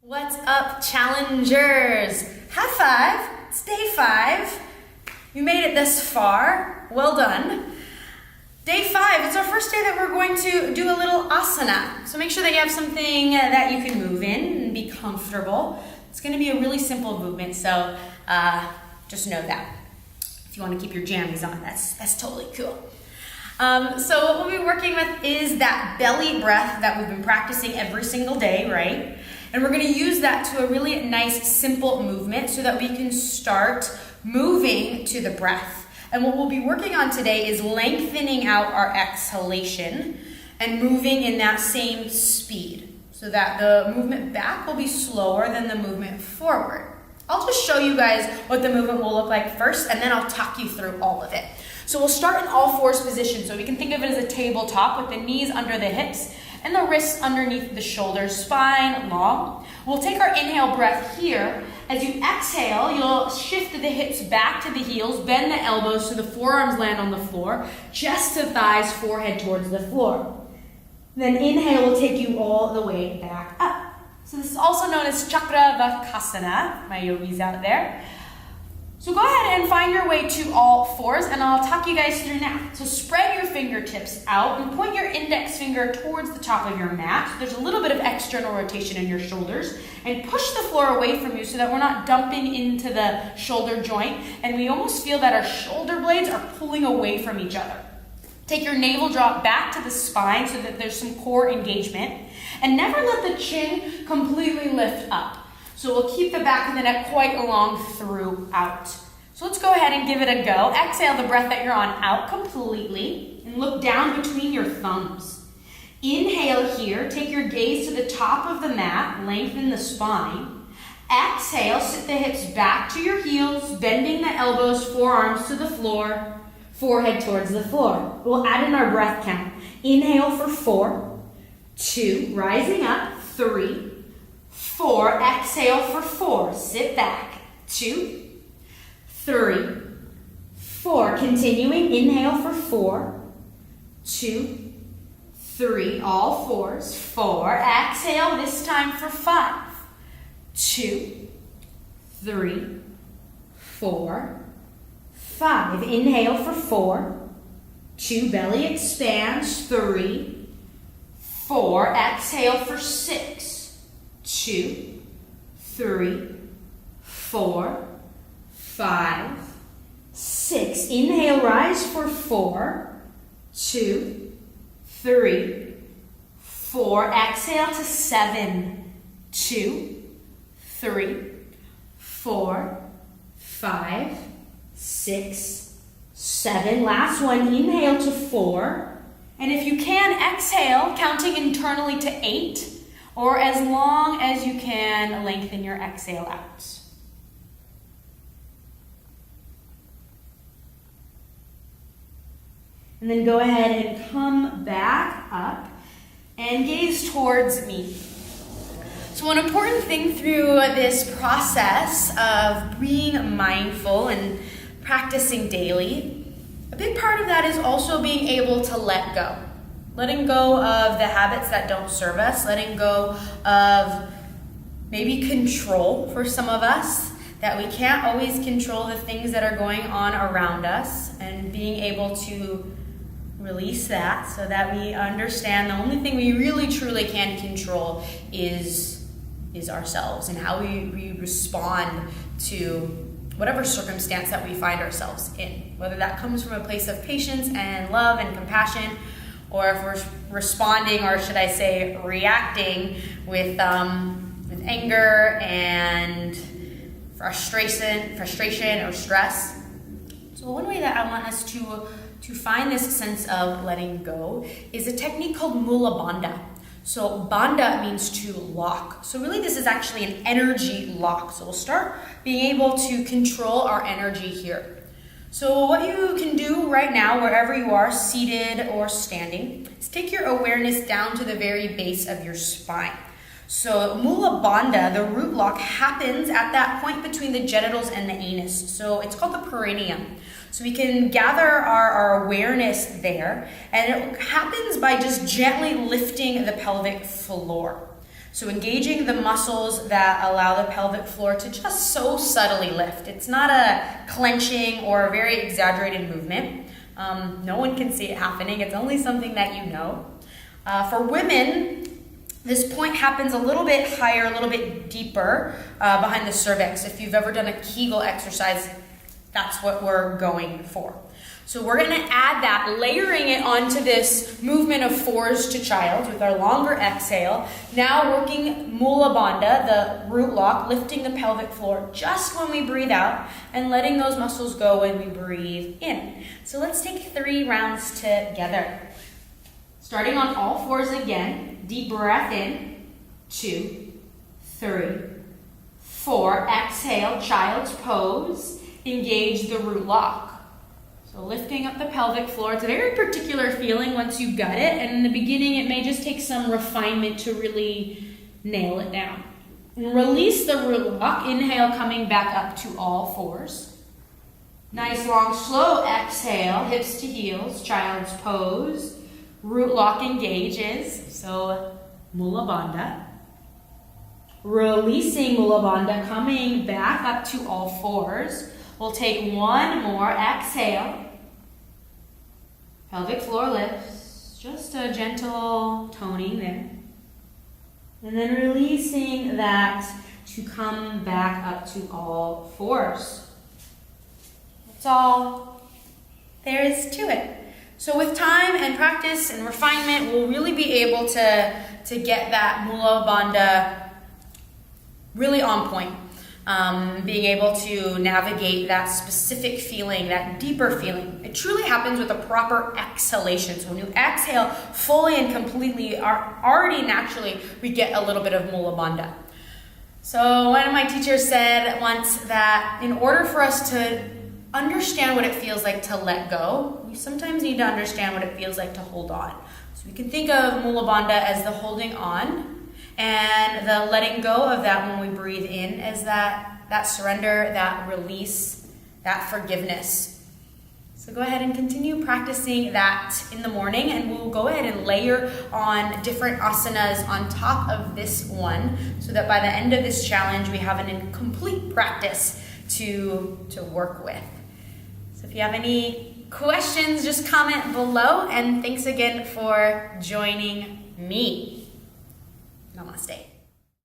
What's up, challengers? High five. It's day 5. You made it this far. Well done. Day 5, it's our first day that we're going to do a little asana. So make sure that you have something that you can move in and be comfortable. It's going to be a really simple movement, so just know that. If you want to keep your jammies on, that's totally cool. So what we'll be working with is that belly breath that we've been practicing every single day, right? And we're going to use that to a really nice, simple movement so that we can start moving to the breath. And what we'll be working on today is lengthening out our exhalation and moving in that same speed so that the movement back will be slower than the movement forward. I'll just show you guys what the movement will look like first, and then I'll talk you through all of it. So we'll start in all fours position. So we can think of it as a tabletop with the knees under the hips and the wrists underneath the shoulders, spine long. We'll take our inhale breath here. As you exhale, you'll shift the hips back to the heels, bend the elbows so the forearms land on the floor, chest to thighs, forehead towards the floor. Then inhale will take you all the way back up. So this is also known as Chakravakasana, my yogis out there. So go ahead and find your way to all fours, and I'll talk you guys through now. So spread your fingertips out and point your index finger towards the top of your mat. So there's a little bit of external rotation in your shoulders, and push the floor away from you so that we're not dumping into the shoulder joint, and we almost feel that our shoulder blades are pulling away from each other. Take your navel drop back to the spine so that there's some core engagement, and never let the chin completely lift up. So we'll keep the back of the neck quite long throughout. So let's go ahead and give it a go. Exhale the breath that you're on out completely and look down between your thumbs. Inhale here, take your gaze to the top of the mat, lengthen the spine. Exhale, sit the hips back to your heels, bending the elbows, forearms to the floor, forehead towards the floor. We'll add in our breath count. Inhale for 4, 2, rising up, 3, 4, exhale for 4, sit back, 2, 3, 4, continuing, inhale for 4, 2, 3, all fours, 4, exhale this time for 5, 2, 3, 4, 5, inhale for 4, 2, belly expands, 3, 4, exhale for 6, 2, 3, 4, 5, 6. Inhale, rise for 4, 2, 3, 4. Exhale to 7, 2, 3, 4, 5, 6, 7. Last one, inhale to 4. And if you can, exhale, counting internally to 8. Or as long as you can, lengthen your exhale out. And then go ahead and come back up and gaze towards me. So one important thing through this process of being mindful and practicing daily, a big part of that is also being able to let go. Letting go of the habits that don't serve us, letting go of maybe control for some of us, that we can't always control the things that are going on around us, and being able to release that so that we understand the only thing we really truly can control is ourselves and how we respond to whatever circumstance that we find ourselves in, whether that comes from a place of patience and love and compassion, or if we're responding, or should I say reacting with anger and frustration or stress. So one way that I want us to find this sense of letting go is a technique called mula bandha. So bandha means to lock. So really this is actually an energy lock. So we'll start being able to control our energy here. So what you can do right now, wherever you are, seated or standing, is take your awareness down to the very base of your spine. So mula bandha, the root lock, happens at that point between the genitals and the anus. So it's called the perineum. So we can gather our awareness there, and it happens by just gently lifting the pelvic floor. So engaging the muscles that allow the pelvic floor to just so subtly lift. It's not a clenching or a very exaggerated movement. No one can see it happening. It's only something that you know. For women, this point happens a little bit higher, a little bit deeper behind the cervix. If you've ever done a Kegel exercise, that's what we're going for. So we're going to add that, layering it onto this movement of fours to child with our longer exhale. Now working Mula Bandha, the root lock, lifting the pelvic floor just when we breathe out and letting those muscles go when we breathe in. So let's take 3 rounds together. Starting on all fours again. Deep breath in. 2, 3, 4. Exhale, child's pose. Engage the root lock. So lifting up the pelvic floor. It's a very particular feeling once you got it, and in the beginning it may just take some refinement to really nail it down. And release the root lock. Inhale, coming back up to all fours. Nice long slow exhale, hips to heels, child's pose. Root lock engages, so Mula Bandha. Releasing Mula Bandha, coming back up to all fours. We'll take one more exhale. Pelvic floor lifts, just a gentle toning there. And then releasing that to come back up to all fours. That's all there is to it. So with time and practice and refinement, we'll really be able to get that Mula Bandha really on point. Being able to navigate that specific feeling, that deeper feeling. It truly happens with a proper exhalation. So when you exhale fully and completely, already naturally, we get a little bit of Mula Bandha. So one of my teachers said once that in order for us to understand what it feels like to let go, we sometimes need to understand what it feels like to hold on. So we can think of Mula Bandha as the holding on, and the letting go of that when we breathe in as that surrender, that release, that forgiveness. So go ahead and continue practicing that in the morning, and we'll go ahead and layer on different asanas on top of this one so that by the end of this challenge we have an incomplete practice to work with. So if you have any questions, just comment below, and thanks again for joining me. Namaste.